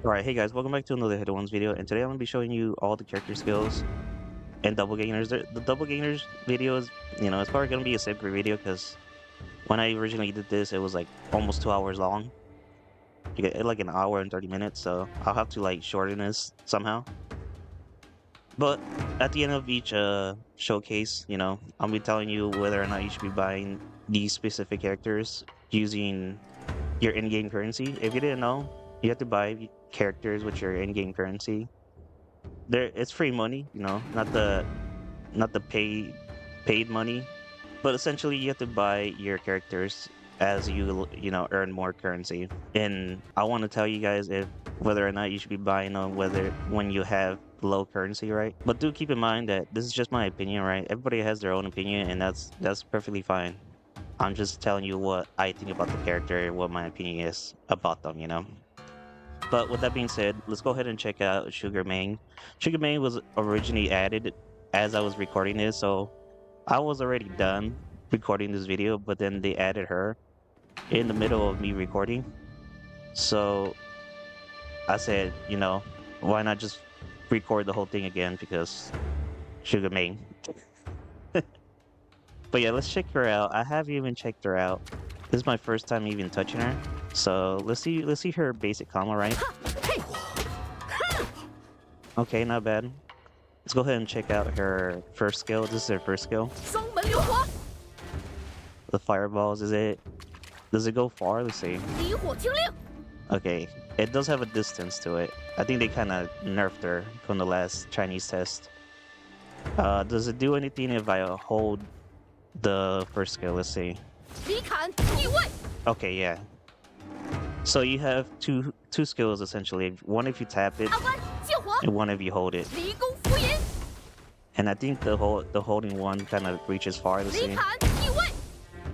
Alright, hey guys, welcome back to another Hidden Ones video, and today I'm going to be showing you all the character skills and double gainers. The double gainers video is, it's probably going to be a separate video because when I originally did this, it was like almost 2 hours long. You get like an hour and 30 minutes, so I'll have to like shorten this somehow. But at the end of each showcase, I'll be telling you whether or not you should be buying these specific characters using your in-game currency. If you didn't know, you have to buy characters with your in-game currency. It's free money, not the paid money, but essentially you have to buy your characters as you earn more currency. And I want to tell you guys if whether or not you should be buying them when you have low currency, right? But do keep in mind that this is just my opinion, right? Everybody has their own opinion, and that's perfectly fine. I'm just telling you what I think about the character, what my opinion is about them. But with that being said, let's go ahead and check out Zhuge Meng. Zhuge Meng was originally added as I was recording this, so I was already done recording this video, but then they added her in the middle of me recording. So I said, why not just record the whole thing again, because Zhuge Meng. But yeah, let's check her out. I haven't even checked her out. This is my first time even touching her. So let's see her basic combo, right? Okay, not bad. Let's go ahead and check out her first skill. This is her first skill. The fireballs, does it go far? Let's see. Okay, it does have a distance to it. I think they kind of nerfed her from the last Chinese test. Does it do anything if I hold the first skill? Let's see. Okay, yeah. So you have two skills essentially. One if you tap it, and one if you hold it. And I think the holding one kind of reaches far. Let's see.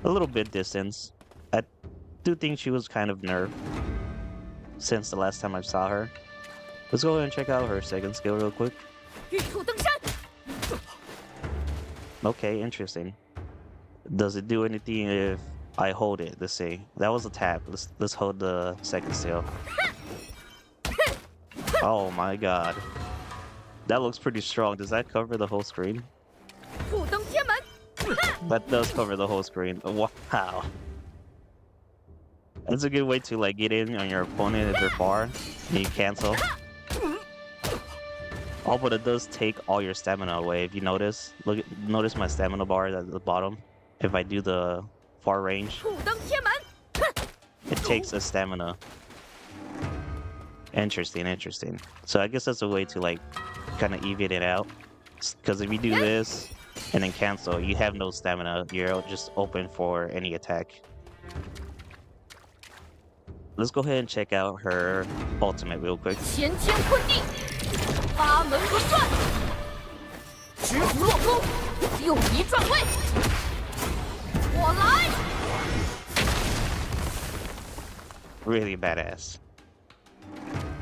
A little bit distance. I do think she was kind of nerfed since the last time I saw her. Let's go ahead and check out her second skill real quick. Okay, interesting. Does it do anything if I hold it? Let's see. That was a tap. Let's hold the second skill. Oh my god. That looks pretty strong. Does that cover the whole screen? That does cover the whole screen. Wow. That's a good way to like get in on your opponent if they're far and you cancel. Oh, but it does take all your stamina away. If you notice, notice my stamina bar at the bottom. If I do the far range, it takes a stamina. Interesting. So I guess that's a way to like kind of even it out. Because if you do this and then cancel, you have no stamina. You're just open for any attack. Let's go ahead and check out her ultimate real quick. Really badass.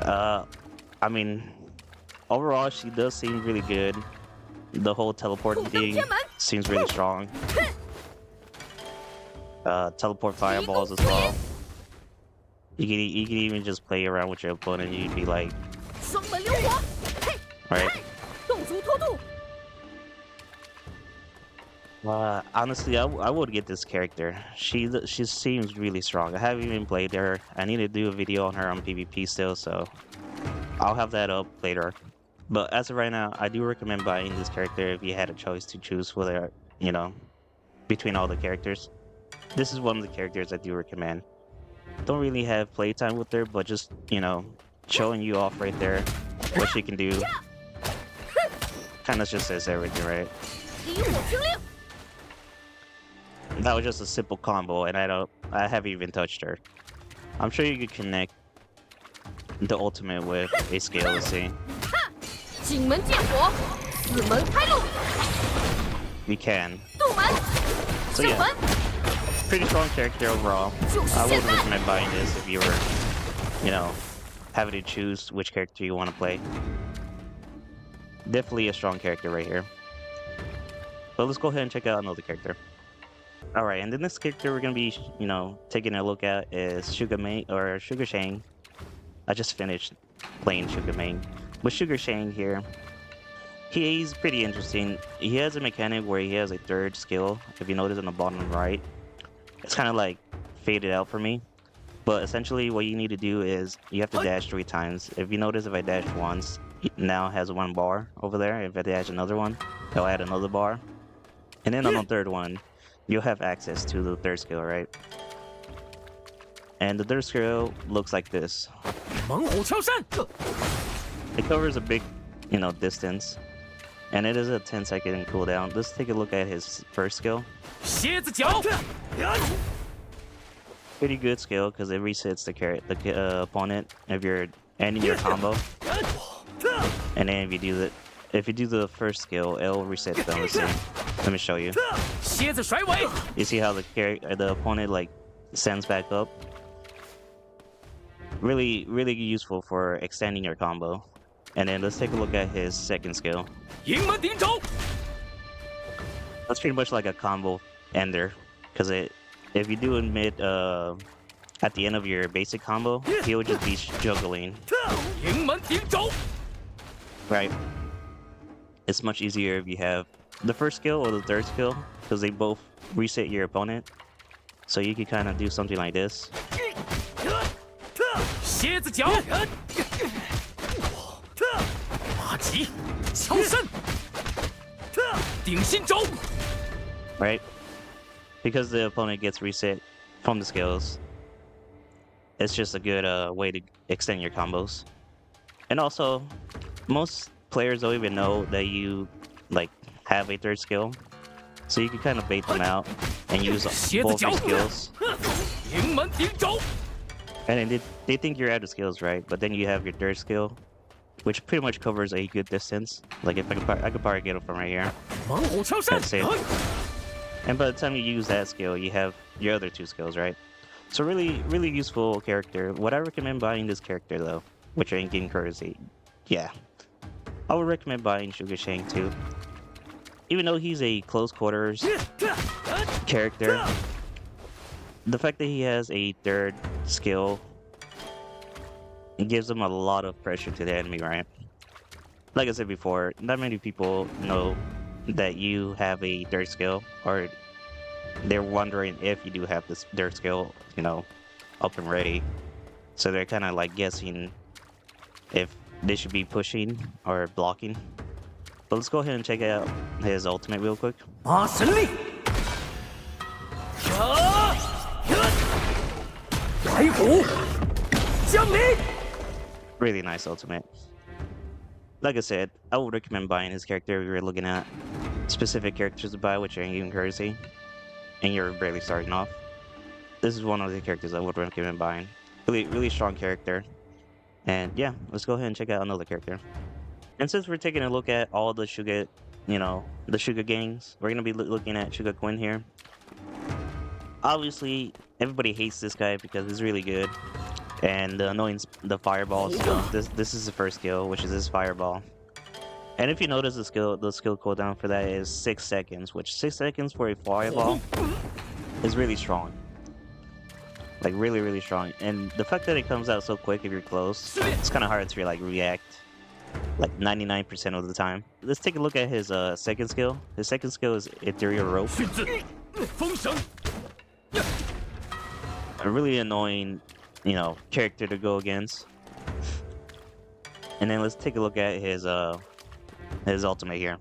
I mean, overall she does seem really good. The whole teleporting thing seems really strong. Teleport fireballs as well. You can even just play around with your opponent and you'd be like, right? Honestly, I would get this character. She seems really strong. I haven't even played her. I need to do a video on her on PvP still, so I'll have that up later. But as of right now, I do recommend buying this character if you had a choice to choose whether, between all the characters. This is one of the characters I do recommend. Don't really have playtime with her, but just, showing you off right there what she can do. Kind of just says everything, right? That was just a simple combo, and I haven't even touched her. I'm sure you could connect the ultimate with a skill, let's see. You can. So yeah, pretty strong character overall. I would recommend buying this if you were, having to choose which character you want to play. Definitely a strong character right here. But let's go ahead and check out another character. Alright, and the next character we're gonna be, taking a look at is Zhuge Meng or Zhuge Sheng. I just finished playing Zhuge Meng. With Zhuge Sheng here, he's pretty interesting. He has a mechanic where he has a third skill. If you notice on the bottom right, it's kind of like faded out for me. But essentially what you need to do is you have to dash 3 times. If you notice, if I dash once, it now has 1 bar over there. If I dash another one, it'll add another bar. And then on the third one, you'll have access to the third skill, right? And the third skill looks like this. It covers a big, distance. And it is a 10-second cooldown. Let's take a look at his first skill. Pretty good skill because it resets the opponent if you're ending your combo. And then if you do the first skill, it'll reset them the same. Let me show you. You see how the opponent like stands back up? Really, really useful for extending your combo. And then let's take a look at his second skill. That's pretty much like a combo ender, because if you do it mid at the end of your basic combo, he will just be juggling. Right. It's much easier if you have the first skill or the third skill, because they both reset your opponent. So you can kind of do something like this. Right? Because the opponent gets reset from the skills, it's just a good way to extend your combos. And also, most players don't even know that you have a third skill, so you can kind of bait them out and use both your skills. And then they think you're out of skills, right? But then you have your third skill, which pretty much covers a good distance. Like if I could probably get it from right here. That's it. And by the time you use that skill, you have your other 2 skills, right? So really, really useful character. Would I recommend buying this character though? Which are in game courtesy? Yeah, I would recommend buying Zhuge Sheng too. Even though he's a close quarters character, the fact that he has a third skill, it gives him a lot of pressure to the enemy, right? Like I said before, not many people know that you have a third skill, or they're wondering if you do have this third skill, up and ready. So they're kind of like guessing if they should be pushing or blocking. But let's go ahead and check out his ultimate real quick. Really nice ultimate. Like I said, I would recommend buying his character if you're looking at specific characters to buy, which are in game courtesy, and you're barely starting off. This is one of the characters I would recommend buying. Really, really strong character. And yeah, let's go ahead and check out another character. And since we're taking a look at all the Zhuge, the Zhuge gangs, we're gonna be looking at Zhuge Qin here. Obviously, everybody hates this guy because he's really good. And the fireballs, this is the first skill, which is his fireball. And if you notice the skill cooldown for that is 6 seconds, which 6 seconds for a fireball is really strong. Like really, really strong. And the fact that it comes out so quick if you're close, it's kind of hard to react like 99% of the time. Let's take a look at his second skill. His second skill is Ethereal Rope. A really annoying, character to go against. And then let's take a look at his ultimate here.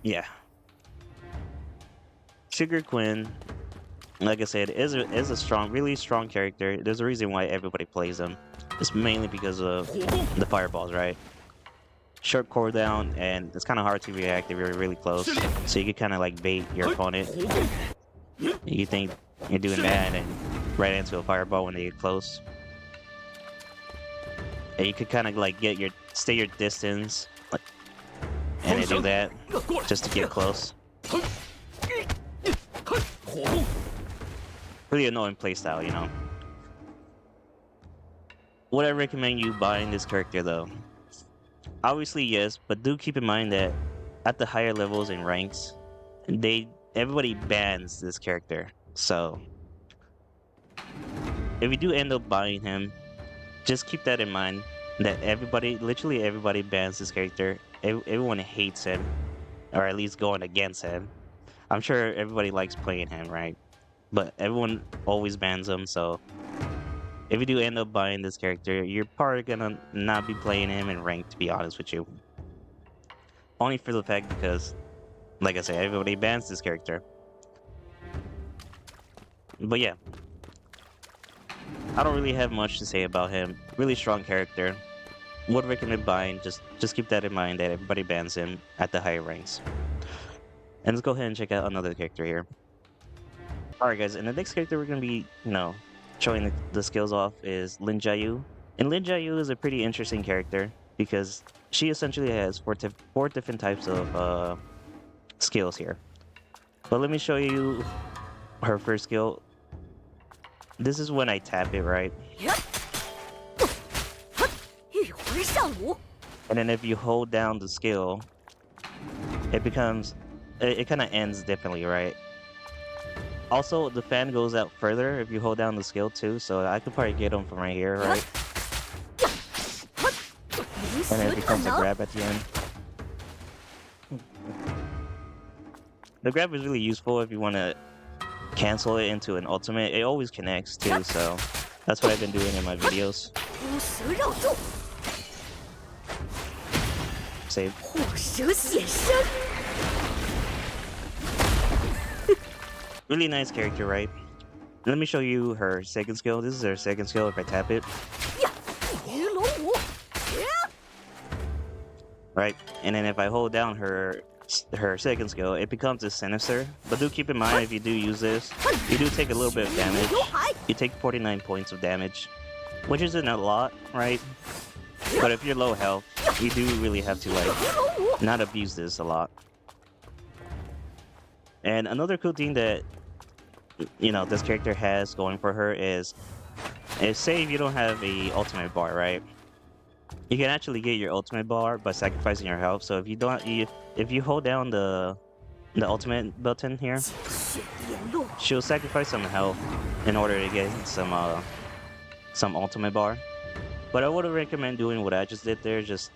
Yeah. Zhuge Qin, like I said, is a really strong character. There's a reason why everybody plays him. It's mainly because of the fireballs, right? Short cooldown, and it's kind of hard to react if you're really close. So you can kind of like bait your opponent. You think you're doing that, and right into a fireball when they get close. And you could kind of like stay your distance, and they do that just to get close. Really annoying playstyle, Would I recommend you buying this character though? Obviously, yes, but do keep in mind that at the higher levels and ranks, everybody bans this character. So if you do end up buying him, just keep that in mind. That literally everybody bans this character. Everyone hates him, or at least going against him. I'm sure everybody likes playing him, right? But everyone always bans him, so if you do end up buying this character, you're probably gonna not be playing him in rank, to be honest with you. Only for the fact because, like I said, everybody bans this character. But yeah, I don't really have much to say about him. Really strong character. Would recommend buying. Just keep that in mind that everybody bans him at the higher ranks. And let's go ahead and check out another character here. Alright guys, and the next character we're gonna be, showing the skills off is Ling Jiu. And Ling Jiu is a pretty interesting character because she essentially has four different types of skills here. But let me show you her first skill. This is when I tap it, right? And then if you hold down the skill, it kind of ends differently, right? Also, the fan goes out further if you hold down the skill too, so I could probably get him from right here, right? And then it becomes a grab at the end. The grab is really useful if you want to cancel it into an ultimate. It always connects too, so that's what I've been doing in my videos. Save. Really nice character, right? Let me show you her second skill. This is her second skill if I tap it. Right, and then if I hold down her second skill, it becomes a sinister. But do keep in mind, if you do use this, you do take a little bit of damage. You take 49 points of damage, which isn't a lot, right? But if you're low health, you do really have to like not abuse this a lot. And another cool thing that this character has going for her is say if you don't have a ultimate bar, right? You can actually get your ultimate bar by sacrificing your health. So if you hold down the ultimate button here, she'll sacrifice some health in order to get some ultimate bar. But I would recommend doing what I just did there, just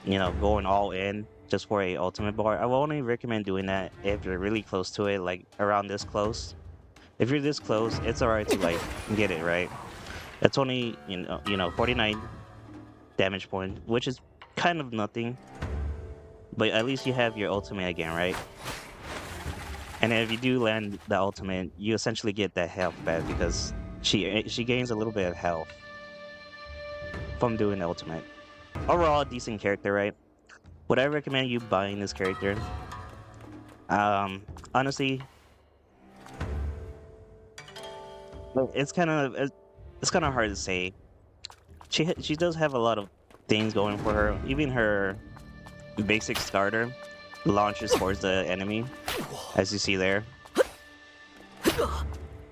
going all in just for a ultimate bar. I will only recommend doing that if you're really close to it, like around this close. If you're this close, it's alright to like get it, right? It's only 49 damage point, which is kind of nothing, but at least you have your ultimate again, right? And if you do land the ultimate, you essentially get that health back because she gains a little bit of health from doing the ultimate. Overall, a decent character, right? Would I recommend you buying this character? Honestly, it's kind of hard to say. She does have a lot of things going for her. Even her basic starter launches towards the enemy, as you see there.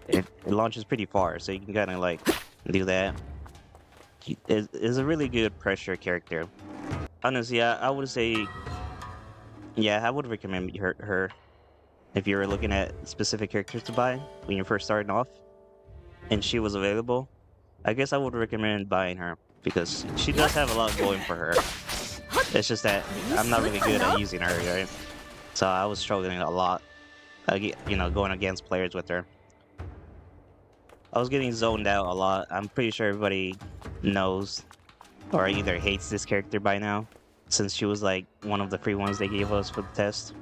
It launches pretty far, so you can kind of like do that. Is a really good pressure character. Honestly, I would say, yeah, I would recommend her if you were looking at specific characters to buy when you're first starting off, and she was available. I guess I would recommend buying her because she does have a lot going for her. It's just that I'm not really good at using her, right? So I was struggling a lot, going against players with her. I was getting zoned out a lot. I'm pretty sure everybody knows or either hates this character by now, since she was like one of the free ones they gave us for the test.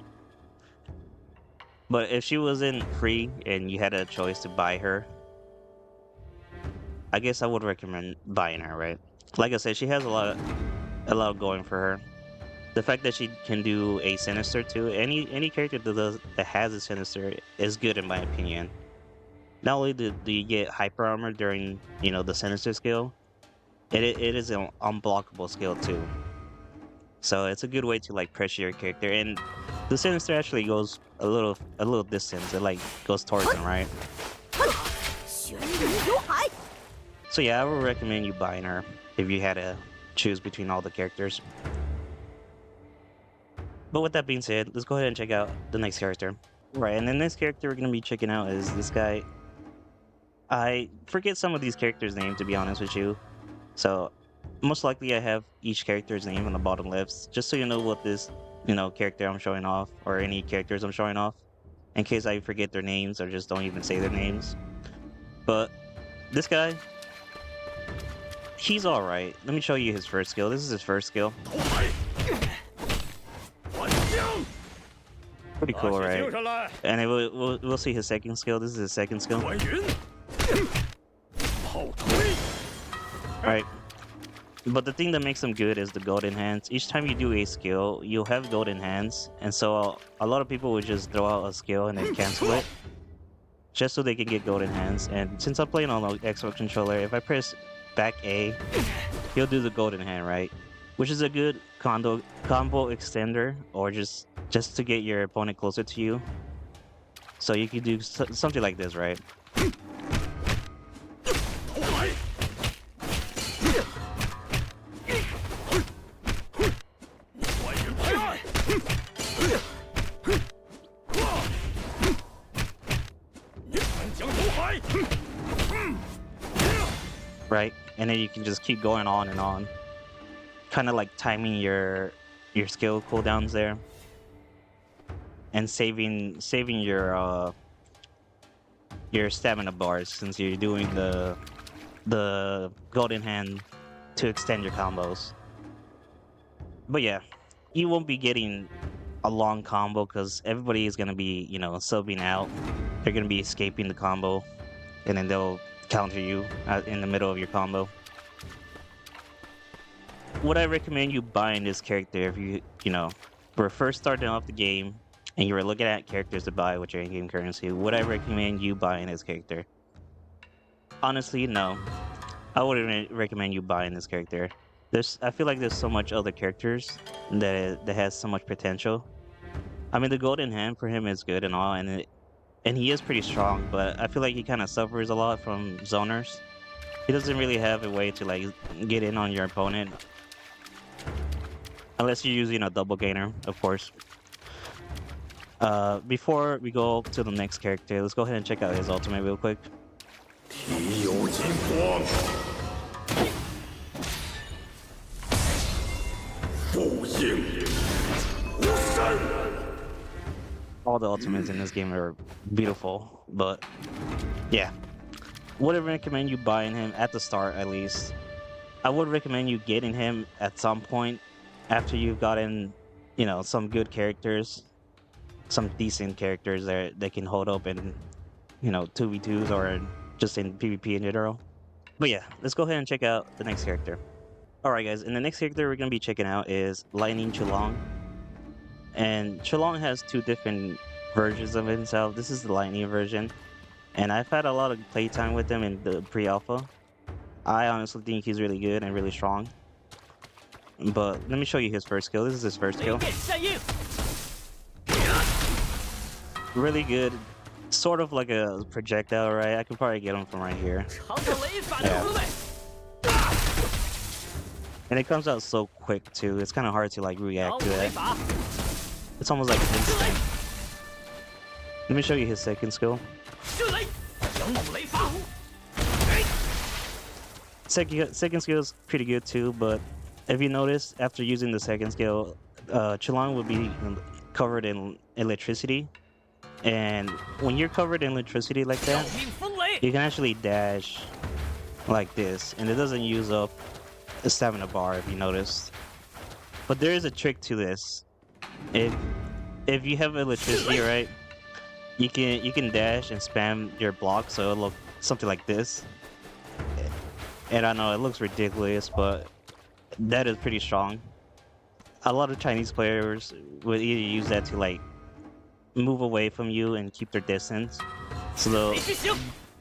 But if she wasn't free and you had a choice to buy her, I guess I would recommend buying her, right? Like I said, she has a lot going for her. The fact that she can do a sinister too, any character that has a sinister is good in my opinion. Not only do you get hyper armor during the sinister skill, it is an unblockable skill too. So it's a good way to like pressure your character, and the sinister actually goes a little distance. It like goes towards him, right? So yeah, I would recommend you buying her if you had to choose between all the characters. But with that being said, let's go ahead and check out the next character. Right, and the next character we're gonna be checking out is this guy. I forget some of these characters' names, to be honest with you. So most likely I have each character's name on the bottom left, just so you know what this, character I'm showing off, or any characters I'm showing off, in case I forget their names or just don't even say their names. But this guy, he's alright. Let me show you his first skill. This is his first skill. Pretty cool, right? And we'll see his second skill. This is his second skill. Right. But the thing that makes them good is the golden hands. Each time you do a skill, you'll have golden hands. And so a lot of people would just throw out a skill and then cancel it, just so they can get golden hands. And since I'm playing on the Xbox controller, if I press back A, he'll do the golden hand, right? Which is a good combo extender, or just to get your opponent closer to you. So you can do something like this, right? Right, and then you can just keep going on and on, kind of like timing your skill cooldowns there, and saving your stamina bars, since you're doing the golden hand to extend your combos. But yeah, you won't be getting a long combo because everybody is gonna be, subbing out. They're gonna be escaping the combo, and then they'll counter you in the middle of your combo. Would I recommend you buying this character if you were first starting off the game and you were looking at characters to buy with your in-game currency? Would I recommend you buying this character? Honestly, no. I wouldn't recommend you buying this character. I feel like there's so much other characters that has so much potential. I mean, the golden hand for him is good and all, and he is pretty strong, but I feel like he kind of suffers a lot from zoners. He doesn't really have a way to like get in on your opponent, unless you're using a double gainer, of course. Before we go to the next character, let's go ahead and check out his ultimate real quick. All the ultimates in this game are beautiful, but yeah, would I recommend you buying him at the start? At least I would recommend you getting him at some point after you've gotten some good characters, some decent characters that can hold up in 2v2s or just in PvP in general. But yeah, let's go ahead and check out the next character. Alright guys, and the next character we're gonna be checking out is Ling Jiu. And Chulan has two different versions of himself. This is the Lightning version, and I've had a lot of playtime with him in the pre-alpha. I honestly think he's really good and really strong. But let me show you his first skill. This is his first skill. Really good. Sort of like a projectile, right? I could probably get him from right here. Yeah. And it comes out so quick too. It's kind of hard to like react to it. It's almost like instant. Let me show you his second skill. Second skill is pretty good too, but if you notice, after using the second skill, Chulan will be covered in electricity. And when you're covered in electricity like that, you can actually dash like this, and it doesn't use up a stamina bar, if you noticed. But there is a trick to this. If you have electricity, right, you can dash and spam your block, so it'll look something like this. And I know it looks ridiculous, but that is pretty strong. A lot of Chinese players would either use that to like move away from you and keep their distance, so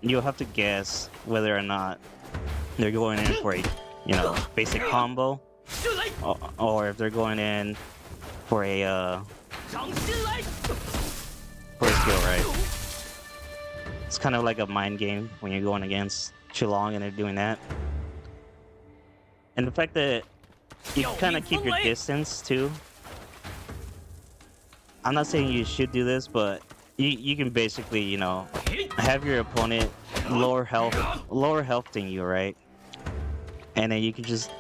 you'll have to guess whether or not they're going in for a basic combo, or if they're going in for a skill, right? It's kind of like a mind game when you're going against Chulan and they're doing that. And the fact that you kind of keep your distance too, I'm not saying you should do this, but you can basically, you know, have your opponent lower health than you, right? And then you can just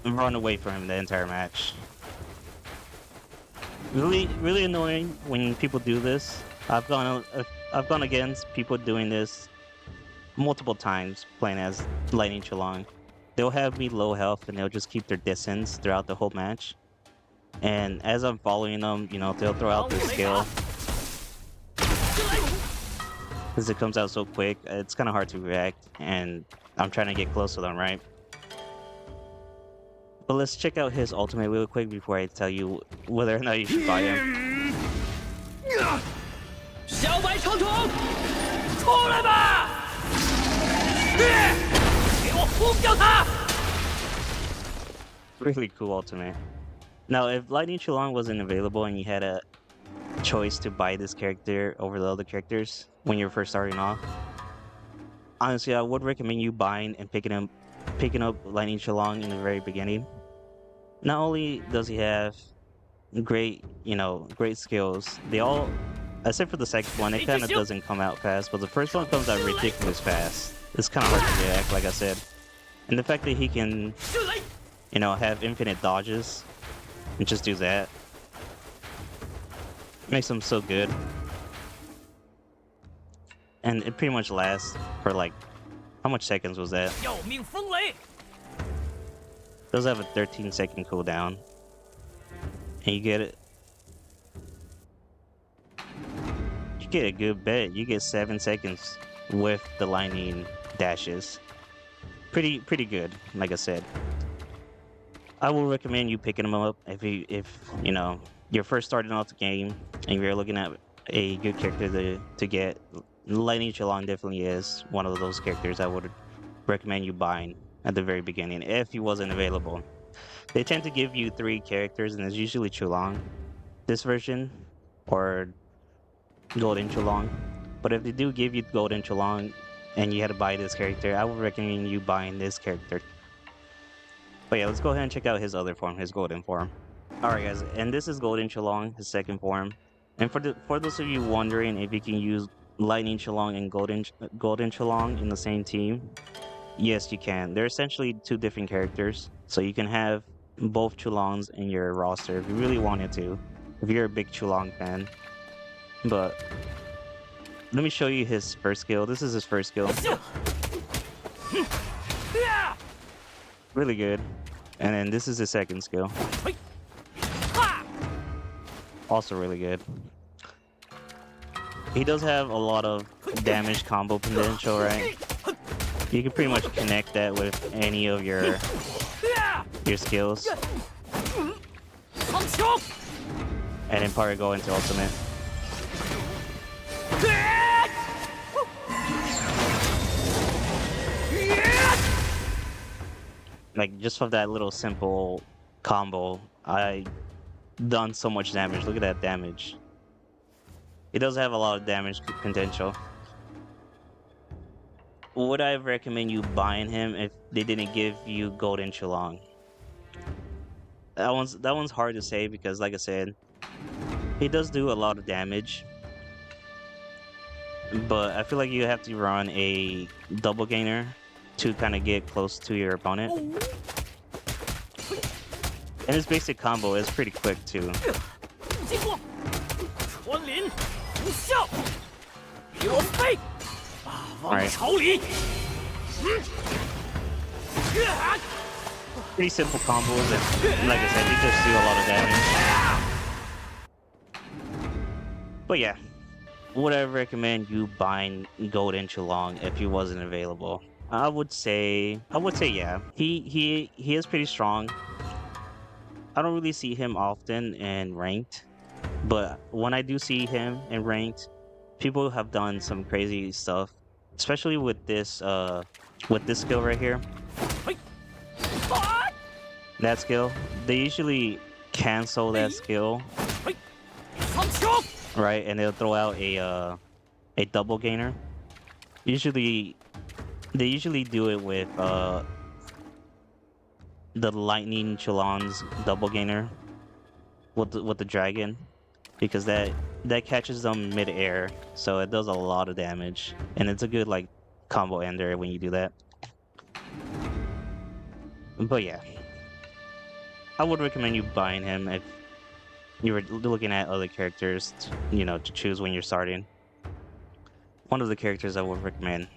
run away from him the entire match. Really annoying when people do this. I've gone against people doing this multiple times playing as Lightning Chulan. They'll have me low health and they'll just keep their distance throughout the whole match. And as I'm following them, you know, they'll throw out this skill. Because it comes out so quick, it's kind of hard to react, and I'm trying to get close to them, right? But let's check out his ultimate real quick before I tell you whether or not you should buy him. Really cool ultimate. Now, if Lightning Chulan wasn't available and you had a choice to buy this character over the other characters when you're first starting off, honestly, I would recommend you buying and picking up Lightning Chulan in the very beginning. Not only does he have great skills, they all, except for the second one, it kind of doesn't come out fast, but the first one comes out ridiculous fast. It's kind of hard to react, like I said. And the fact that he can, you know, have infinite dodges and just do that makes him so good. And it pretty much lasts for like, how much seconds was that? Does have a 13-second cooldown. And you get it. You get a good bet. You get 7 seconds with the lightning dashes. Pretty good, like I said. I will recommend you picking them up if you know you're first starting off the game and you're looking at a good character to get. Lightning Chulan definitely is one of those characters I would recommend you buying at the very beginning if he wasn't available. They tend to give you 3 characters, and it's usually Chulan, this version, or Golden Chulan. But if they do give you Golden Chulan and you had to buy this character, I would recommend you buying this character. But yeah, let's go ahead and check out his other form, his golden form. Alright guys, and this is Golden Chulan, his second form. And for those of you wondering if you can use Lightning Chulan and Golden Chulan in the same team, yes you can. They're essentially 2 different characters, so you can have both Chulans in your roster if you really wanted to, if you're a big Chulan fan. But let me show you his first skill. This is his first skill. Really good. And then this is his second skill. Also really good. He does have a lot of damage combo potential, right? You can pretty much connect that with any of your skills. And then probably go into ultimate. Like, just from that little simple combo, I done so much damage. Look at that damage. It does have a lot of damage potential. Would I recommend you buying him if they didn't give you Golden Chulan? That one's hard to say because, like I said, he does do a lot of damage. But I feel like you have to run a double gainer to kind of get close to your opponent. And his basic combo is pretty quick too. Alright. Pretty simple combos, and like I said, he just do a lot of damage. But yeah, would I recommend you buying Golden Chulan if he wasn't available? I would say yeah. He is pretty strong. I don't really see him often in ranked, but when I do see him in ranked, people have done some crazy stuff, especially with this skill right here. That skill, they usually cancel that skill, right? And they'll throw out a double gainer. They usually do it with the Lightning Chulan's double gainer. with the dragon, because that catches them mid-air, so it does a lot of damage, and it's a good like combo ender when you do that. But yeah, I would recommend you buying him if you were looking at other characters, to choose when you're starting. One of the characters I would recommend.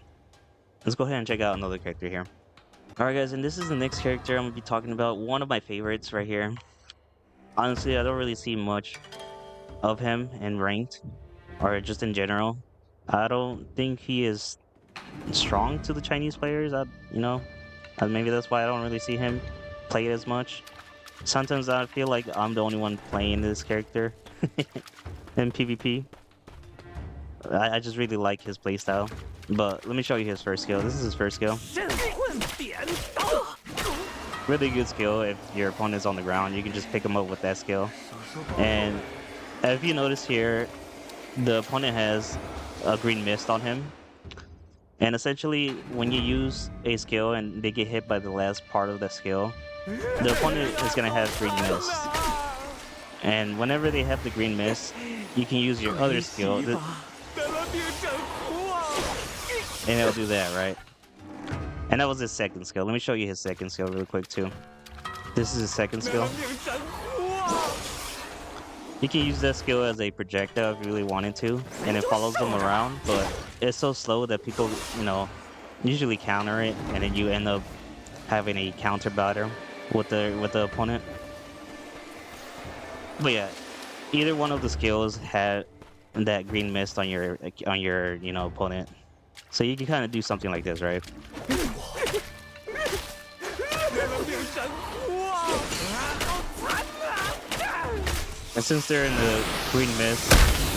Let's go ahead and check out another character here. Alright guys, and this is the next character I'm going to be talking about. One of my favorites right here. Honestly, I don't really see much of him in ranked, or just in general. I don't think he is strong to the Chinese players. Maybe that's why I don't really see him play it as much. Sometimes I feel like I'm the only one playing this character in PvP. I just really like his playstyle. But let me show you his first skill. This is his first skill. Really good skill. If your opponent's on the ground, you can just pick him up with that skill. And if you notice here, the opponent has a green mist on him. And essentially, when you use a skill and they get hit by the last part of the skill, the opponent is going to have green mist. And whenever they have the green mist, you can use your other skill. And it'll do that, right? And that was his second skill. Let me show you his second skill real quick, too. This is his second skill. You can use that skill as a projectile if you really wanted to, and it follows them around, but it's so slow that people, usually counter it, and then you end up having a counter battle with the opponent. But yeah, either one of the skills had that green mist on your opponent. So you can kind of do something like this, right? And since they're in the green mist,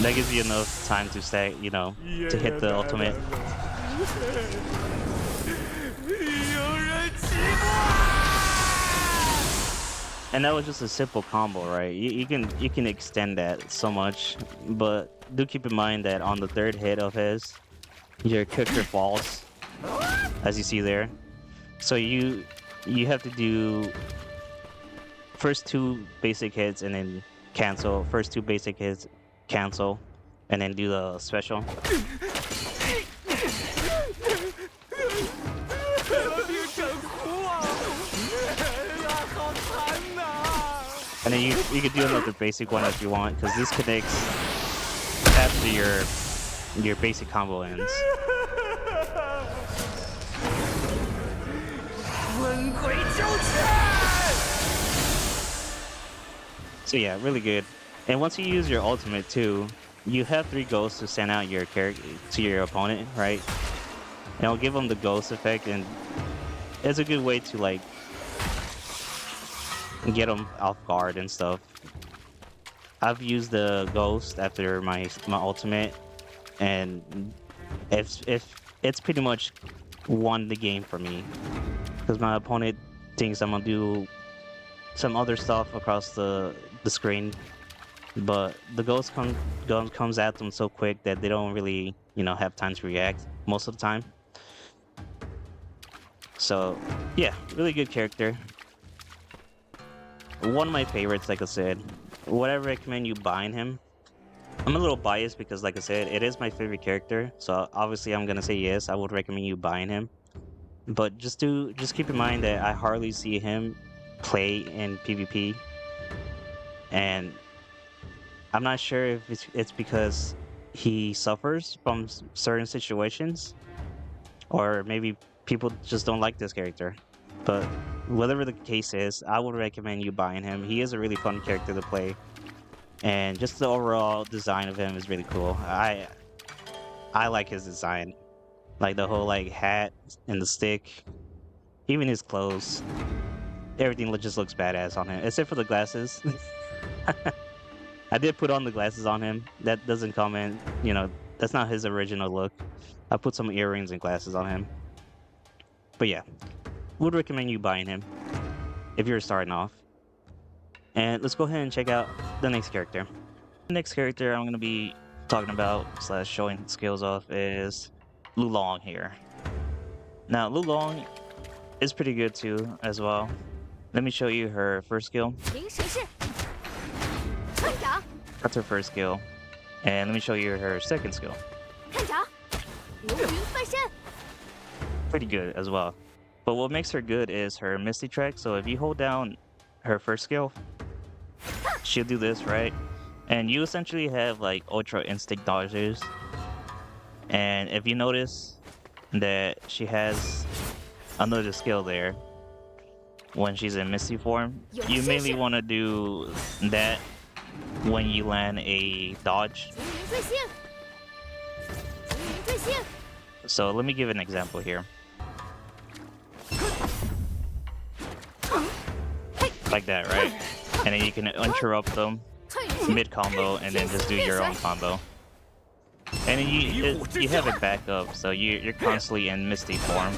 that gives you enough time to stay, to hit the ultimate. And that was just a simple combo, right? You can extend that so much, but do keep in mind that on the third hit of his, your character falls, as you see there. So you have to do first two basic hits and then cancel. First two basic hits, cancel, and then do the special. And then you could do another basic one if you want, because this connects after your basic combo ends. So yeah, really good. And once you use your ultimate too, you have 3 ghosts to send out your character to your opponent, right? And it'll give them the ghost effect, and it's a good way to like get them off guard and stuff. I've used the ghost after my ultimate, and it's pretty much won the game for me, because my opponent thinks I'm gonna do some other stuff across the screen, but the ghost comes at them so quick that they don't really have time to react most of the time. So yeah, really good character. One of my favorites, like I said. Would I recommend you buying him? I'm a little biased because, like I said, it is my favorite character. So obviously I'm gonna say yes, I would recommend you buying him. But just keep in mind that I hardly see him play in PvP. And I'm not sure if it's because he suffers from certain situations, or maybe people just don't like this character. But whatever the case is, I would recommend you buying him. He is a really fun character to play, and just the overall design of him is really cool. I like his design, like the whole like hat and the stick, even his clothes. Everything just looks badass on him, except for the glasses. I did put on the glasses on him. That doesn't come in, that's not his original look. I put some earrings and glasses on him. But yeah, would recommend you buying him if you're starting off. And let's go ahead and check out the next character. The next character I'm going to be talking about / showing skills off is LingLong here. Now LingLong is pretty good too as well. Let me show you her first skill. That's her first skill. And let me show you her second skill. 看着，流云翻身。 Pretty good as well. But what makes her good is her Misty Track. So if you hold down her first skill, she'll do this, right? And you essentially have like Ultra Instinct dodges. And if you notice that she has another skill there when she's in Misty form, you mainly want to do that when you land a dodge. 丛林追星，丛林追星。 So let me give an example here. Like that, right? And then you can interrupt them mid combo and then just do your own combo. And then you have it back up, so you're constantly in Misty form.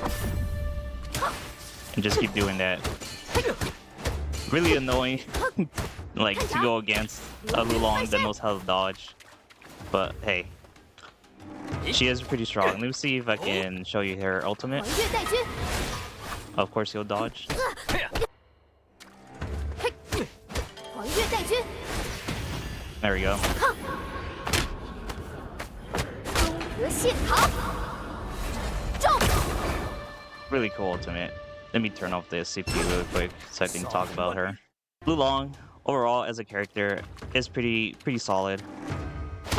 And just keep doing that. Really annoying, like to go against a LingLong that knows how to dodge. But hey, she is pretty strong. Let me see if I can show you her ultimate. 王月带军， Of course, he'll dodge. 王月带军， There we go. 中和蟹逃，中。 Really cool ultimate. Let me turn off the CPU real quick so I can talk about her. LingLong, overall as a character, is pretty solid.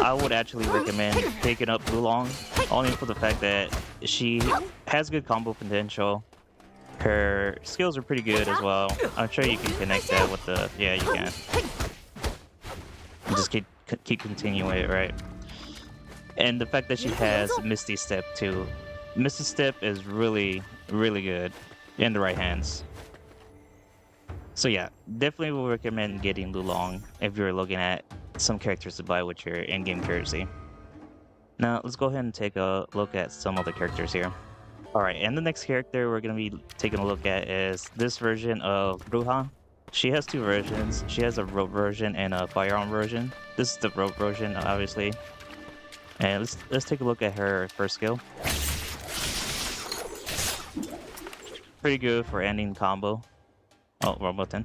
I would actually recommend picking up LingLong, only for the fact that she has good combo potential. Her skills are pretty good as well. I'm sure you can connect that with the... Yeah, you can. Just keep continuing it, right? And the fact that she has Misty Step too. Misty Step is really good in the right hands. So yeah, definitely will recommend getting LingLong if you're looking at some characters to buy with your in-game currency. Now let's go ahead and take a look at some other characters here. Alright, and the next character we're going to be taking a look at is this version of Ruha. She has two versions. She has a rope version and a firearm version. This is the rope version, obviously. And let's take a look at her first skill. Pretty good for ending combo. Oh, wrong button.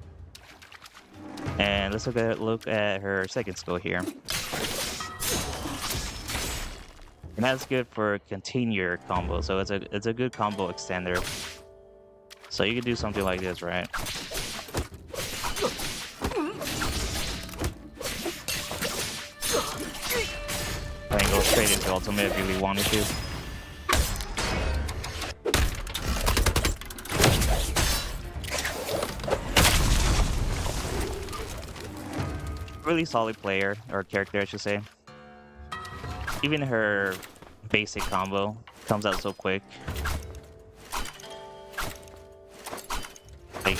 And let's look at her second skill here. And that's good for continue your combo. So it's a good combo extender. So you can do something like this, right? I can go straight into ultimate if you really wanted to. Really solid player, or character I should say. Even her basic combo comes out so quick. Like,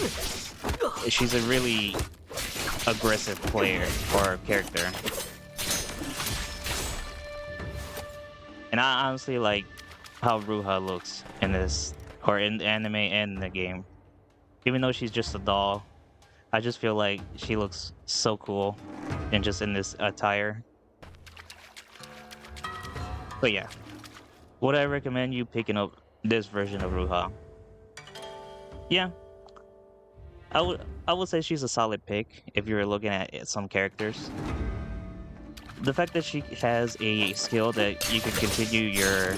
she's a really aggressive player or character. And I honestly like how Ruha looks in this, or in the anime and in the game. Even though she's just a doll, I just feel like she looks so cool and just in this attire. But yeah, would I recommend you picking up this version of Ruha? Yeah, I would say she's a solid pick if you're looking at some characters. The fact that she has a skill that you can continue your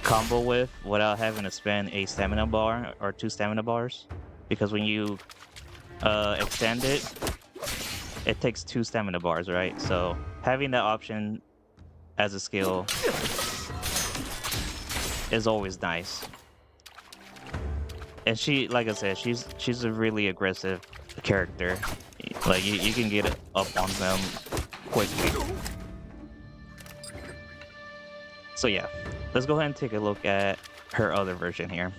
combo with without having to spend a stamina bar or 2 stamina bars, because when you extend it, it takes 2 stamina bars, right? So having that option as a skill is always nice. And she, like I said, she's a really aggressive character. Like you can get up on them quickly. So yeah, let's go ahead and take a look at her other version here.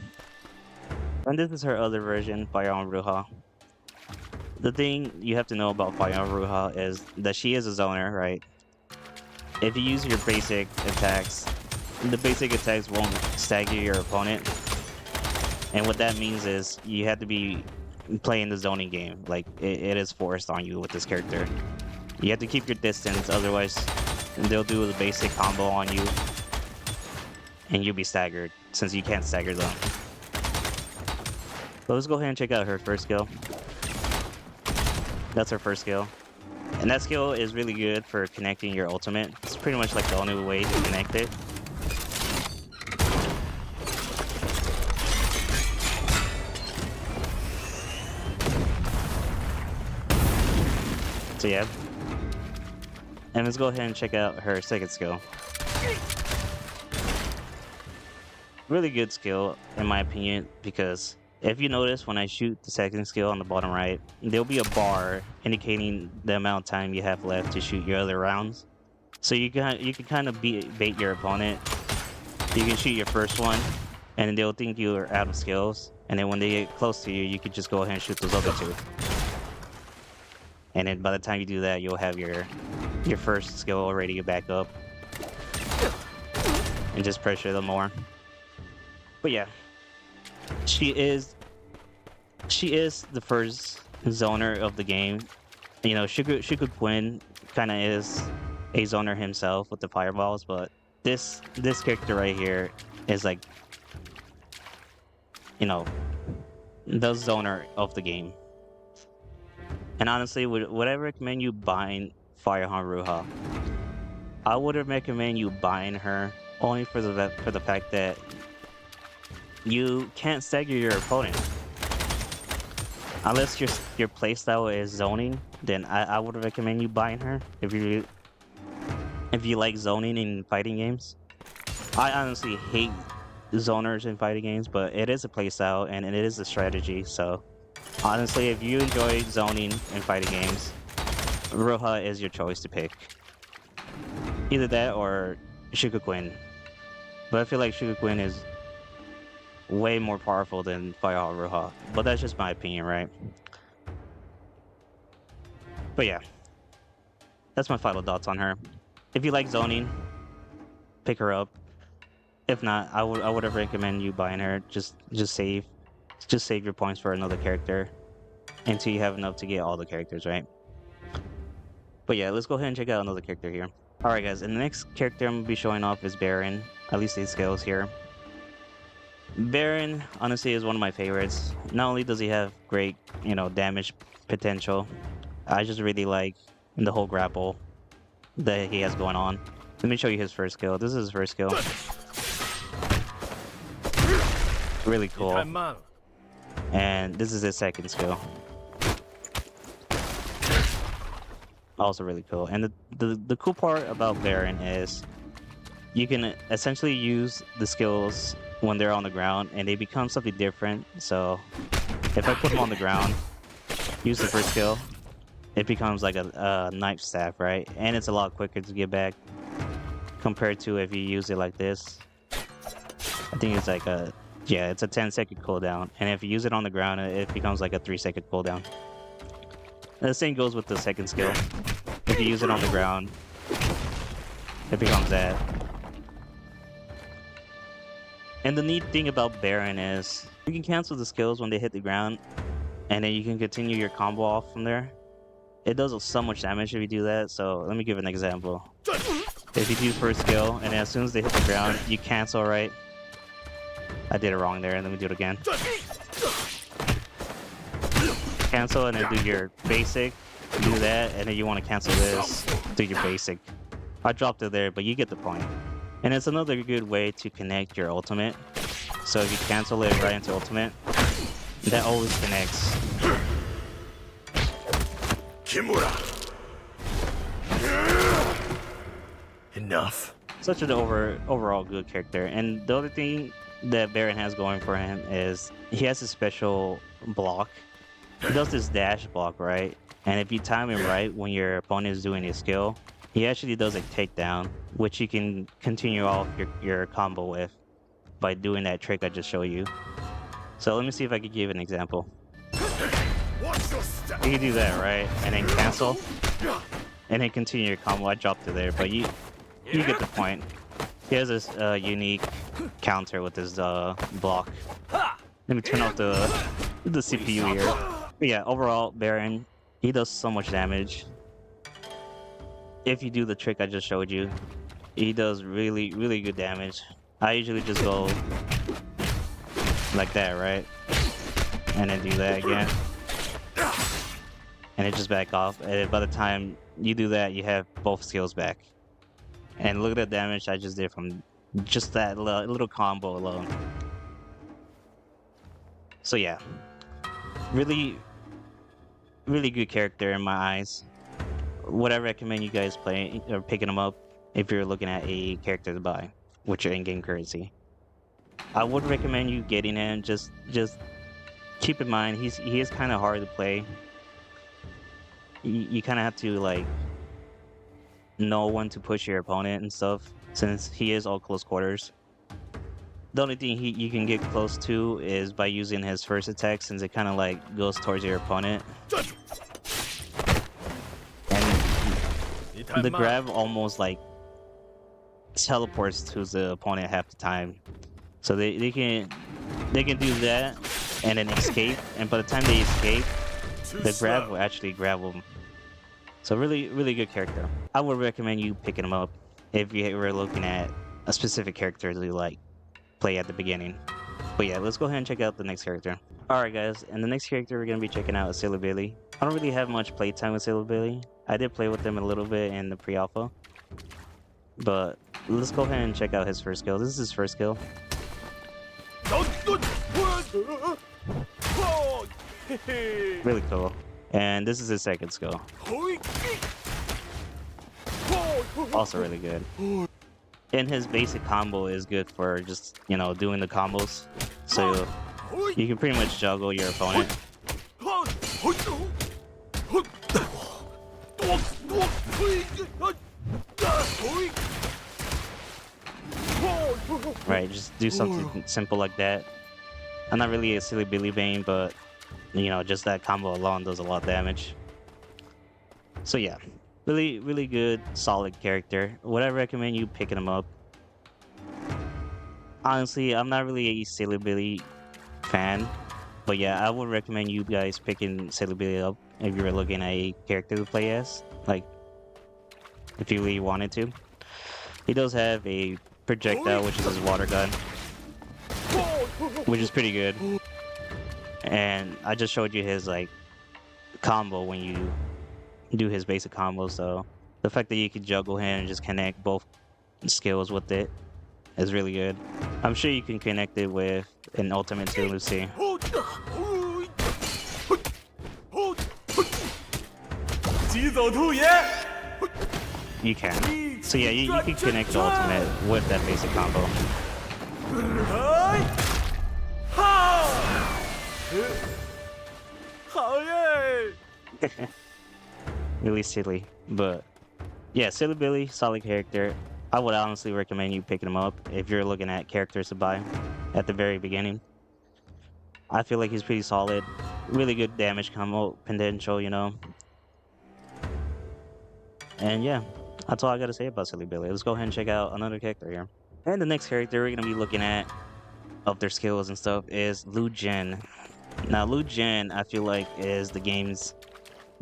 And this is her other version, Firearm Ruha. The thing you have to know about Firearm Ruha is that she is a zoner, right? If you use your basic attacks, the basic attacks won't stagger your opponent. And what that means is you have to be playing the zoning game. Like, it is forced on you with this character. You have to keep your distance, otherwise they'll do the basic combo on you. And you'll be staggered, since you can't stagger them. So let's go ahead and check out her first skill. That's her first skill. And that skill is really good for connecting your ultimate. It's pretty much like the only way to connect it. So yeah. And let's go ahead and check out her second skill. Really good skill, in my opinion, because if you notice when I shoot the second skill on the bottom right, there'll be a bar indicating the amount of time you have left to shoot your other rounds. So you can kind of bait your opponent. You can shoot your first one, and then they'll think you're out of skills. And then when they get close to you, you can just go ahead and shoot those other two. And then by the time you do that, you'll have your first skill already back up, and just pressure them more. But yeah, she is the first zoner of the game. You know, Zhuge Qing kind of is a zoner himself with the fireballs, but this character right here is like, you know, the zoner of the game. And honestly, would I recommend you buying Firearm Ruha? I would recommend you buying her only for the fact that you can't stagger your opponent. Unless your playstyle is zoning, then I would recommend you buying her if you like zoning in fighting games. I honestly hate zoners in fighting games, but it is a playstyle and it is a strategy. So honestly, if you enjoy zoning in fighting games, Ruha is your choice to pick. Either that or Zhuge Qing. But I feel like Zhuge Qing is way more powerful than Firearm Ruha. But that's just my opinion, right? But yeah, that's my final thoughts on her. If you like zoning, pick her up. If not, I would recommend you buying her. Just save your points for another character until you have enough to get all the characters, right? But yeah, let's go ahead and check out another character here. Alright guys, and the next character I'm going to be showing off is Baron. At least his skills here. Baron, honestly, is one of my favorites. Not only does he have great, you know, damage potential, I just really like the whole grapple that he has going on. Let me show you his first skill. This is his first skill. Really cool. And this is his second skill. Also really cool. And the cool part about Baron is you can essentially use the skills when they're on the ground and they become something different. So if I put him on the ground, use the first skill, it becomes like a knife staff, right? And it's a lot quicker to get back compared to if you use it like this. I think it's like it's a 10-second cooldown. And if you use it on the ground, it becomes like a 3-second cooldown. And the same goes with the second skill. If you use it on the ground, it becomes that. And the neat thing about Baron is you can cancel the skills when they hit the ground, and then you can continue your combo off from there. It does so much damage if you do that. So let me give an example. If you do first skill, and then as soon as they hit the ground, you cancel, right? I did it wrong there, and let me do it again. Cancel, and then do your basic. Do that, and then you want to cancel this. Do your basic. I dropped it there, but you get the point. And it's another good way to connect your ultimate. So if you cancel it right into ultimate, that always connects. Kimura. Enough. Such an overall good character. And the other thing that Baron has going for him is he has a special block. He does this dash block, right? And if you time him right when your opponent is doing his skill, he actually does a takedown, which you can continue off your combo with by doing that trick I just showed you. So let me see if I could give an example. You can do that, right? And then cancel, and then continue your combo. I dropped it there, but you get the point. He has this unique counter with his block. Let me turn off the CPU here. But yeah, overall, Baron, he does so much damage. If you do the trick I just showed you, he does really good damage. I usually just go like that, right? And then do that again. And it just back off. And by the time you do that, you have both skills back. And look at the damage I just did from just that little combo alone. So yeah, really, really good character in my eyes. Would I recommend you guys playing or picking him up if you're looking at a character to buy with your in-game currency? I would recommend you getting him. Just keep in mind he is kind of hard to play. You kind of have to like know when to push your opponent and stuff, since he is all close quarters. The only thing you can get close to is by using his first attack, since it kind of like goes towards your opponent. And the grab almost like teleports to the opponent half the time. So they can do that and then escape, and by the time they escape, the grab will actually grab them. So really, really good character. I would recommend you picking him up if you were looking at a specific character to like play at the beginning. But yeah, let's go ahead and check out the next character. Alright guys, and the next character we're going to be checking out is Sailor Billy. I don't really have much playtime with Sailor Billy. I did play with him a little bit in the pre-alpha. But let's go ahead and check out his first skill. This is his first skill. Really cool. And this is his second skill. Also really good. And his basic combo is good for just, you know, doing the combos. So you can pretty much juggle your opponent. Right, just do something simple like that. I'm not really a Silly Billy main, but you know, just that combo alone does a lot of damage. So yeah, really, really good, solid character. Would I recommend you picking him up? Honestly, I'm not really a Silly Billy fan, but yeah, I would recommend you guys picking Silly Billy up if you were looking at a character to play as, like, if you really wanted to. He does have a projectile, which is his water gun, which is pretty good. And I just showed you his like combo when you do his basic combo, so the fact that you can juggle him and just connect both skills with it is really good. I'm sure you can connect it with an ultimate too. Let's see. You can. So yeah, you can connect the ultimate with that basic combo. Really silly, but yeah, Silly Billy, solid character. I would honestly recommend you picking him up if you're looking at characters to buy at the very beginning. I feel like he's pretty solid, really good damage combo potential, you know. And yeah, that's all I gotta say about Silly Billy. Let's go ahead and check out another character here. And the next character we're gonna be looking at of their skills and stuff is Liu Jin. Now Liu Jin, I feel like, is the game's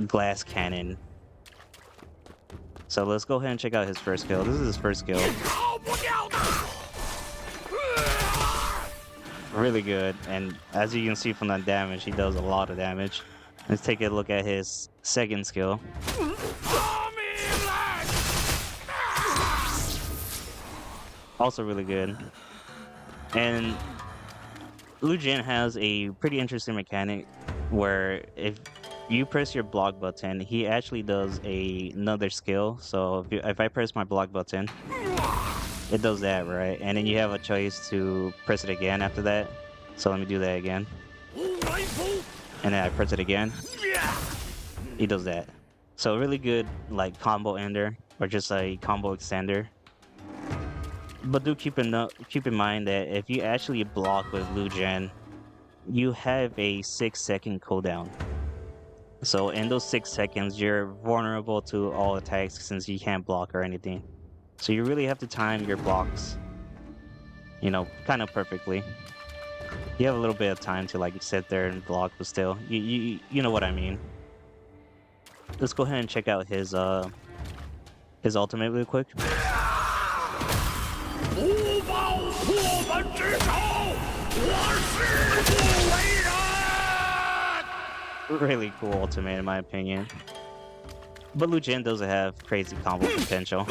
glass cannon. So let's go ahead and check out his first skill. This is his first skill. Really good, and as you can see from that damage, he does a lot of damage. Let's take a look at his second skill. Also really good. And Liu Jin has a pretty interesting mechanic where if you press your block button, he actually does another skill. So if I press my block button, it does that, right? And then you have a choice to press it again after that. So let me do that again. And then I press it again. He does that. So really good like combo ender or just a combo extender. But do keep in mind that if you actually block with Liu Jin, you have a 6-second cooldown. So in those 6 seconds, you're vulnerable to all attacks since you can't block or anything. So you really have to time your blocks, you know, kind of perfectly. You have a little bit of time to like sit there and block, but still, you know what I mean. Let's go ahead and check out his ultimate real quick. Really cool ultimate in my opinion. But Liu Jin doesn't have crazy combo potential.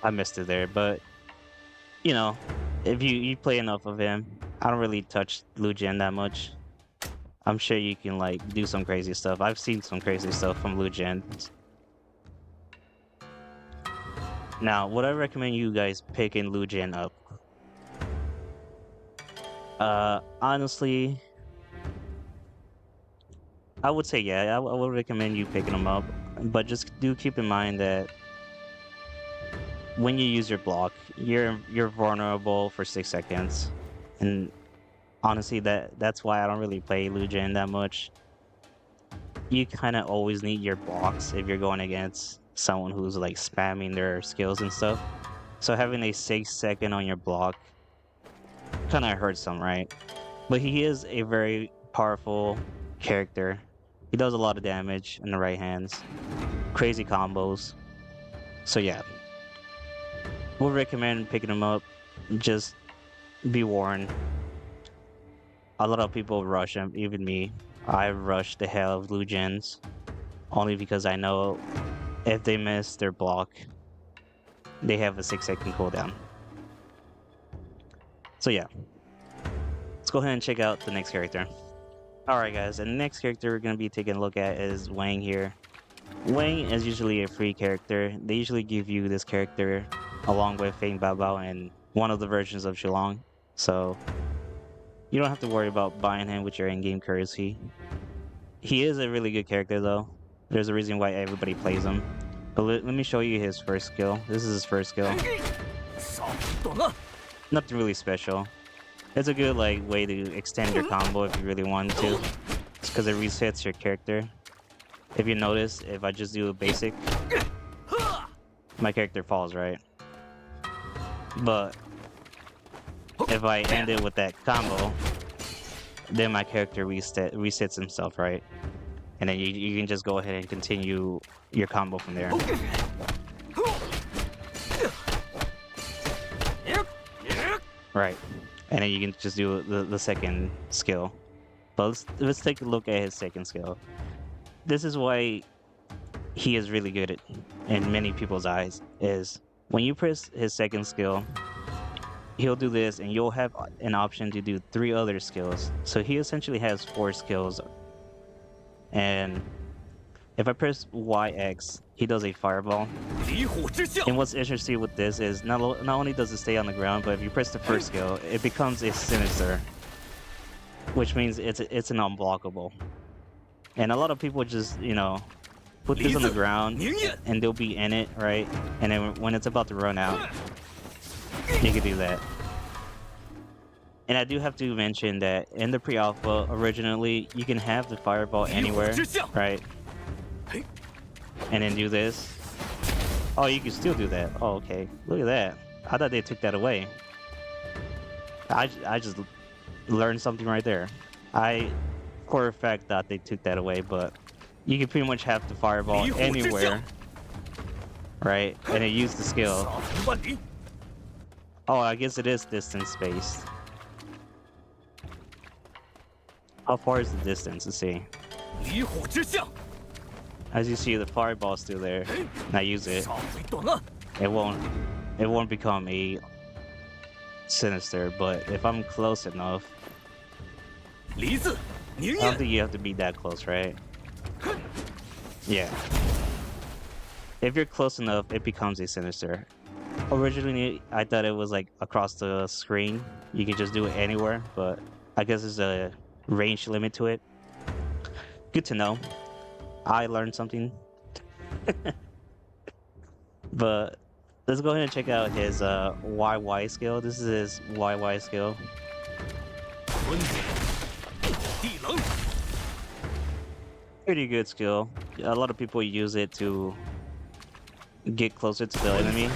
I missed it there, but you know, if you play enough of him, I don't really touch Liu Jin that much. I'm sure you can like do some crazy stuff. I've seen some crazy stuff from Liu Jin. Now, would I recommend you guys picking Liu Jin up? Honestly, I would say yeah, I would recommend you picking him up, but just do keep in mind that when you use your block, you're vulnerable for 6 seconds, and honestly, that's why I don't really play Liu Jin that much. You kind of always need your blocks if you're going against someone who's like spamming their skills and stuff. So having a 6 second on your block kind of hurts some, right? But he is a very powerful character. He does a lot of damage in the right hands, crazy combos. So yeah, we'll recommend picking him up. Just be warned. A lot of people rush him, even me. I rush the hell of Liu Jins, only because I know if they miss their block, they have a 6 second cooldown. So yeah, let's go ahead and check out the next character. Alright guys, and the next character we're going to be taking a look at is Wang here. Wang is usually a free character. They usually give you this character along with Feng Baobao and one of the versions of Xulong. So you don't have to worry about buying him with your in-game currency. He is a really good character though. There's a reason why everybody plays him. But let me show you his first skill. This is his first skill. Nothing really special. It's a good like way to extend your combo if you really want to. It's because it resets your character. If you notice, if I just do a basic, my character falls, right? But if I end it with that combo, then my character resets himself, right? And then you can just go ahead and continue your combo from there. Right. And then you can just do the second skill. But let's take a look at his second skill. This is why he is really good in many people's eyes, is when you press his second skill, he'll do this and you'll have an option to do 3 other skills. So he essentially has 4 skills. And if I press YX, he does a fireball. And what's interesting with this is not only does it stay on the ground, but if you press the first skill, it becomes a sinister, which means it's an unblockable. And a lot of people just, you know, put this on the ground and they'll be in it, right? And then when it's about to run out, you can do that. And I do have to mention that in the pre-alpha, originally, you can have the fireball anywhere, right? And then do this. Oh, you can still do that. Oh, okay. Look at that. I thought they took that away. I just learned something right there. I, for a fact, thought they took that away, but you can pretty much have the fireball anywhere, right? And then use the skill. Oh, I guess it is distance based. How far is the distance? Let's see. As you see, the fireball's still there. And I use it. It won't become a sinister, but if I'm close enough, I don't think you have to be that close, right? Yeah. If you're close enough, it becomes a sinister. Originally, I thought it was like across the screen. You can just do it anywhere, but I guess there's a range limit to it. Good to know. I learned something. But let's go ahead and check out his YY skill. This is his YY skill. Pretty good skill. A lot of people use it to get closer to the enemy.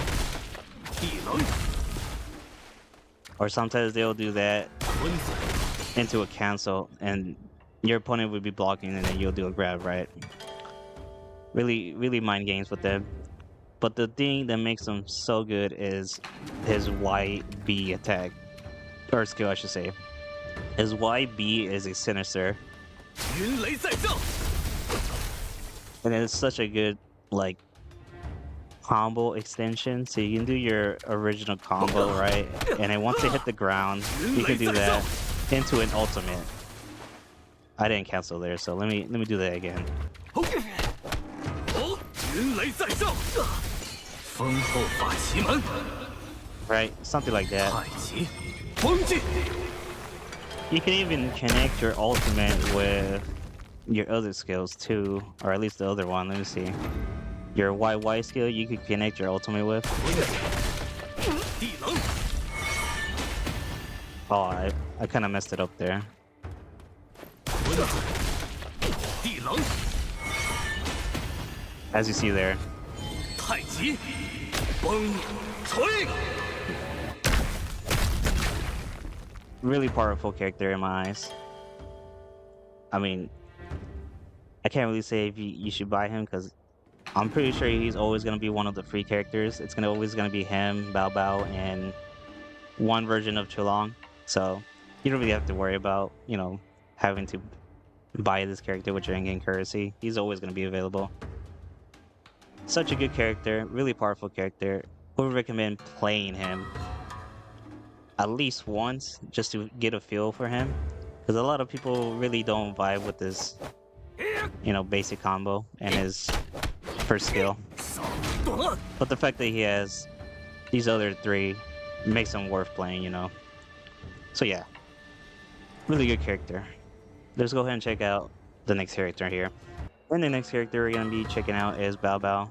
Or sometimes they'll do that into a cancel and your opponent would be blocking and then you'll do a grab, right? Really mind games with them. But the thing that makes him so good is his YB attack. Or skill, I should say. His YB is a sinister, 云雷在上， and it's such a good like combo extension. So you can do your original combo, right? And then once it hit the ground, you can do that into an ultimate. I didn't cancel there, so let me do that again. 云雷在上，风后法奇门， Right? Something like that. 太极风劲， You can even connect your ultimate with your other skills too, or at least the other one. Let me see. Your YY skill, you can connect your ultimate with. 地能， Oh, I kind of messed it up there. 地能， As you see there. 太极风吹， Really powerful character in my eyes. I mean, I can't really say if you should buy him because I'm pretty sure he's always going to be one of the free characters. It's always going to be him, Baobao, and one version of Chulong. So you don't really have to worry about, you know, having to buy this character with your in-game currency. He's always going to be available. Such a good character, really powerful character. Would recommend playing him at least once just to get a feel for him, because a lot of people really don't vibe with this, you know, basic combo and his first skill. But the fact that he has these other three makes him worth playing, you know. So yeah, really good character. Let's go ahead and check out the next character here. And the next character we're gonna be checking out is Baobao.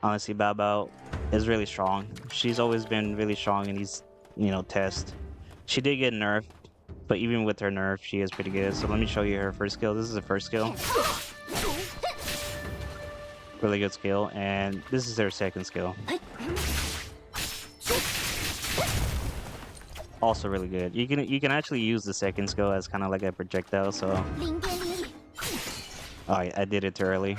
Honestly, Baobao is really strong. She's always been really strong in these, you know, tests. She did get nerfed, but even with her nerf, she is pretty good. So let me show you her first skill. This is her first skill. Really good skill, and this is her second skill. Also really good. You can actually use the second skill as kind of like a projectile. So, 灵电力， oh, I did it too early.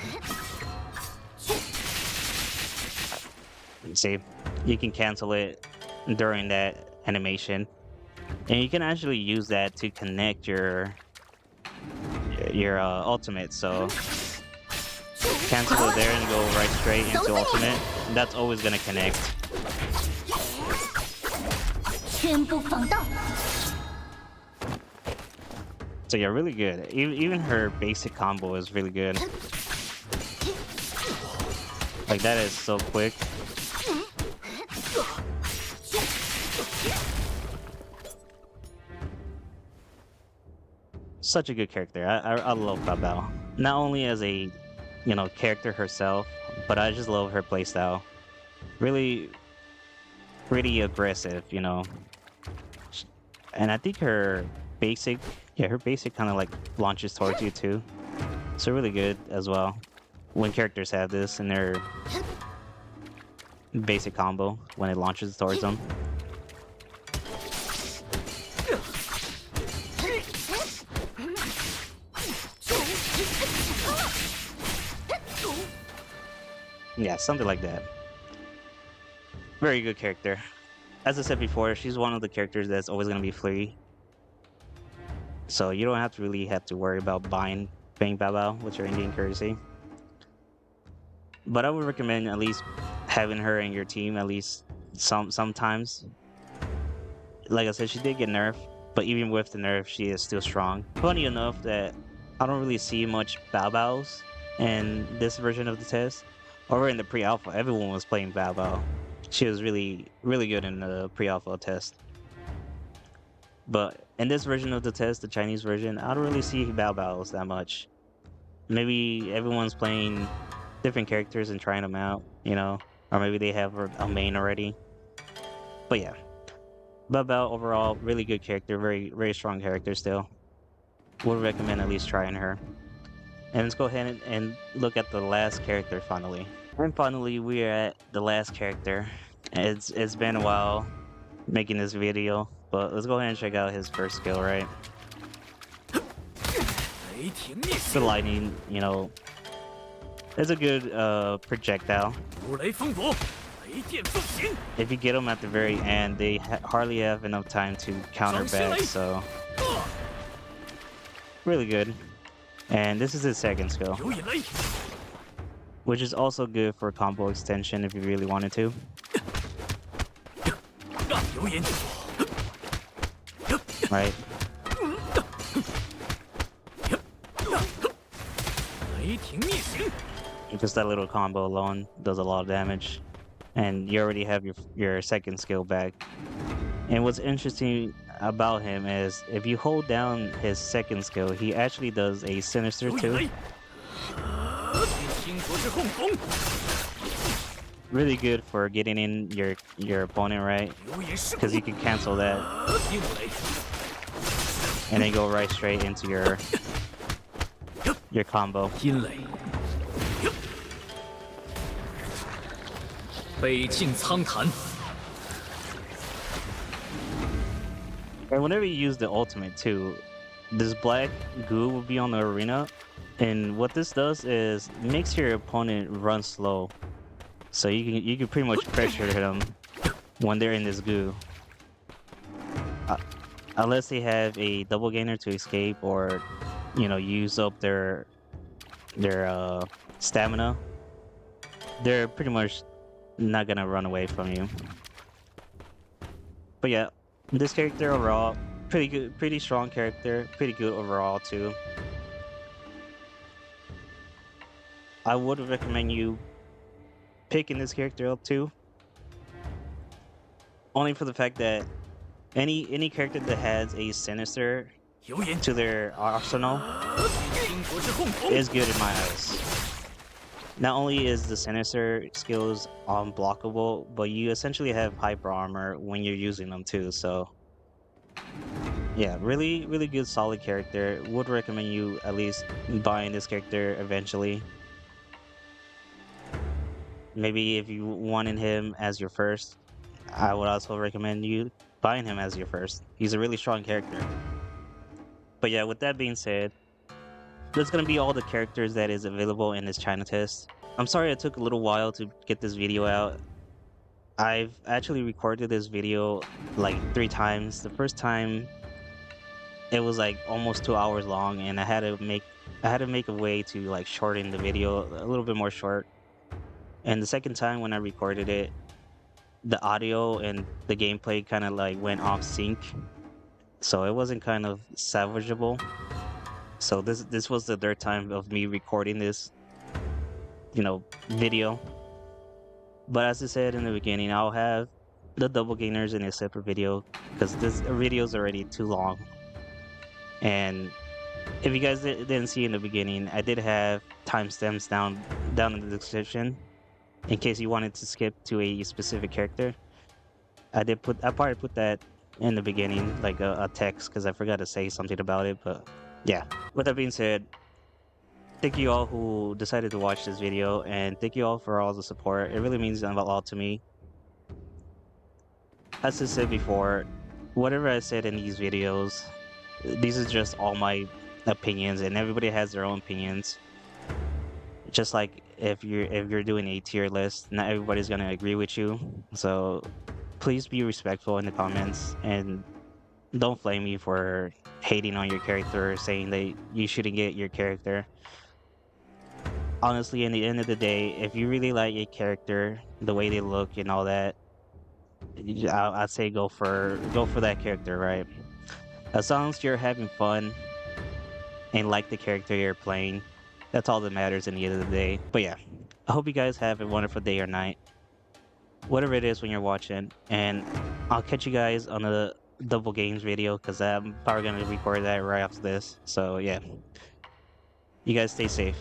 See, you can cancel it during that animation, and you can actually use that to connect your ultimate. So cancel it there and go right straight into ultimate. And that's always gonna connect. 全部放大， So yeah, really good. Even her basic combo is really good. Like that is so quick. Such a good character. I love Baobao. Not only as a, you know, character herself, but I just love her playstyle. Really, pretty aggressive, you know. And I think her basic, yeah, her basic kind of like launches towards you too. So really good as well. When characters have this in their basic combo, when it launches towards them. Yeah, something like that. Very good character. As I said before, she's one of the characters that's always going to be free. So you don't have to worry about buying Feng Baobao with your Indian currency. But I would recommend at least having her in your team at least sometimes. Like I said, she did get nerfed, but even with the nerf, she is still strong. Funny enough that I don't really see much Baobaos in this version of the test. Over in the pre-alpha, everyone was playing Baobao. She was really good in the pre-alpha test. But in this version of the test, the Chinese version, I don't really see Baobaos that much. Maybe everyone's playing different characters and trying them out, you know, or maybe they have a main already. But yeah, Baobao overall, really good character, very strong character still. Would recommend at least trying her. And let's go ahead and look at the last character finally. And finally, we are at the last character. It's been a while making this video, but let's go ahead and check out his first skill, right? The lightning, you know, it's a good projectile. if you get them at the very end, they hardly have enough time to counter back, so really good. And this is his second skill, which is also good for combo extension if you really wanted to. Right? Just that little combo alone does a lot of damage. And you already have your second skill back. And what's interesting about him is if you hold down his second skill, he actually does a sinister too. Really good for getting in your opponent, right? Because you can cancel that and then go right straight into your combo. And whenever you use the ultimate too, this black goo will be on the arena, and what this does is makes your opponent run slow. So you can pretty much pressure them when they're in this goo. Unless they have a double gainer to escape or, you know, use up their stamina, they're pretty much not gonna run away from you. But yeah, this character overall, pretty good, pretty strong character, pretty good overall too. I would recommend you picking this character up too. Only for the fact that any character that has a sinister to their arsenal is good in my eyes. Not only is the sinister skills unblockable, but you essentially have hyper armor when you're using them too, so yeah, really good solid character. Would recommend you at least buying this character eventually. Maybe if you wanted him as your first, I would also recommend you buying him as your first. He's a really strong character. But yeah, with that being said, that's gonna be all the characters that is available in this China test. I'm sorry it took a little while to get this video out. I've actually recorded this video like 3 times. The first time it was like almost 2 hours long, and I had to make a way to like shorten the video a little bit more short. And the second time when I recorded it, the audio and the gameplay kind of like went off sync, so it wasn't kind of salvageable. So this was the third time of me recording this, you know, video. But as I said in the beginning, I'll have the double gainers in a separate video because this video is already too long. And if you guys didn't see in the beginning, I did have timestamps down in the description in case you wanted to skip to a specific character. I probably put that in the beginning, like a text, because I forgot to say something about it. But yeah, with that being said, thank you all who decided to watch this video, and thank you all for all the support. It really means a lot to me. As I said before, whatever I said in these videos, these are just all my opinions, and everybody has their own opinions. Just like if you're doing a tier list, not everybody's gonna agree with you. So please be respectful in the comments and don't flame me for hating on your character or saying that you shouldn't get your character. Honestly, in the end of the day, if you really like a character, the way they look and all that, I'd say go for that character, right? As long as you're having fun and like the character you're playing, that's all that matters in the end of the day. But yeah, I hope you guys have a wonderful day or night, whatever it is when you're watching, and I'll catch you guys on the double games video because I'm probably gonna record that right after this. So yeah, you guys stay safe.